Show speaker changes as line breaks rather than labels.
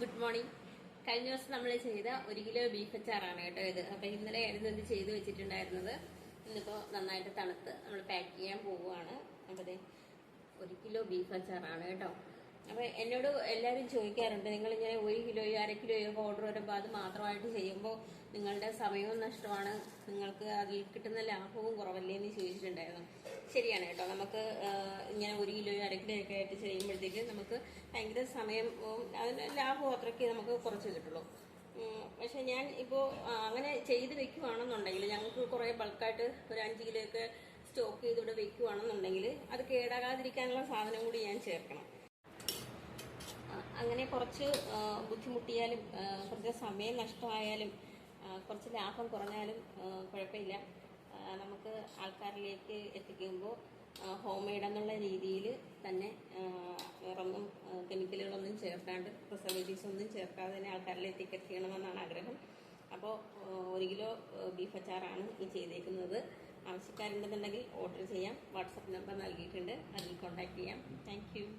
Good morning. കഴിഞ്ഞ ദിവസം നമ്മൾ ചെയ്ത 1 കിലോ ബീഫ് അച്ചാറാണ് കേട്ടോ ഇത്. അപ്പൊ ഇന്നലെയായിരുന്നു ഇത് ചെയ്ത് വെച്ചിട്ടുണ്ടായിരുന്നത്. ഇന്നിപ്പോ നന്നായിട്ട് തണുത്ത് നമ്മൾ പാക്ക് ചെയ്യാൻ പോവുകയാണ്. അപ്പൊ 1 കിലോ ബീഫ് അച്ചാറാണ് കേട്ടോ. അപ്പൊ എന്നോട് എല്ലാവരും ചോദിക്കാറുണ്ട്, നിങ്ങൾ ഇങ്ങനെ 1 കിലോയോ 1/2 കിലോയോ ഒക്കെ ഓർഡർ വരുമ്പോൾ അത് മാത്രമായിട്ട് ചെയ്യുമ്പോൾ നിങ്ങളുടെ സമയവും നഷ്ടമാണ്, നിങ്ങൾക്ക് അതിൽ കിട്ടുന്ന ലാഭവും കുറവല്ലേ എന്ന് ചോദിച്ചിട്ടുണ്ടായിരുന്നു. ശരിയാണ് കേട്ടോ. നമുക്ക് ഇങ്ങനെ 1 കിലോയോ 1/2 കിലോയോ ഒക്കെ ആയിട്ട് ചെയ്യുമ്പോഴത്തേക്ക് നമുക്ക് ഭയങ്കര സമയവും അതിന് ലാഭവും അത്രയ്ക്ക് നമുക്ക് കുറച്ച് കിട്ടുള്ളൂ. പക്ഷെ ഞാൻ ഇപ്പോൾ അങ്ങനെ ചെയ്ത് വെക്കുവാണെന്നുണ്ടെങ്കിൽ, ഞങ്ങൾക്ക് കുറേ ബൾക്കായിട്ട് ഒരു 5 കിലോ ഒക്കെ സ്റ്റോക്ക് ചെയ്തിവിടെ വെക്കുവാണെന്നുണ്ടെങ്കിൽ അത് കേടാകാതിരിക്കാനുള്ള സാധനം കൂടി ഞാൻ ചേർക്കണം. അങ്ങനെ കുറച്ച് ബുദ്ധിമുട്ടിയാലും കുറച്ച് സമയം നഷ്ടമായാലും കുറച്ച് ലാഭം കുറഞ്ഞാലും കുഴപ്പമില്ല. നമുക്ക് ആൾക്കാരിലേക്ക് എത്തിക്കുമ്പോൾ ഹോം മെയ്ഡ് എന്നുള്ള രീതിയിൽ തന്നെ വേറൊന്നും കെമിക്കലുകളൊന്നും ചേർക്കാണ്ട്, പ്രിസർവേറ്റീവ്സ് ഒന്നും ചേർക്കാതെ തന്നെ ആൾക്കാരിലേക്ക് എത്തിക്കണമെന്നാണ് ആഗ്രഹം. അപ്പോൾ 1 കിലോ ബീഫ് അച്ചാറാണ് ഈ ചെയ്തേക്കുന്നത്. ആവശ്യക്കാരുണ്ടെന്നുണ്ടെങ്കിൽ ഓർഡർ ചെയ്യാം. വാട്സപ്പ് നമ്പർ നൽകിയിട്ടുണ്ട്, അതിൽ കോൺടാക്ട് ചെയ്യാം. Thank you.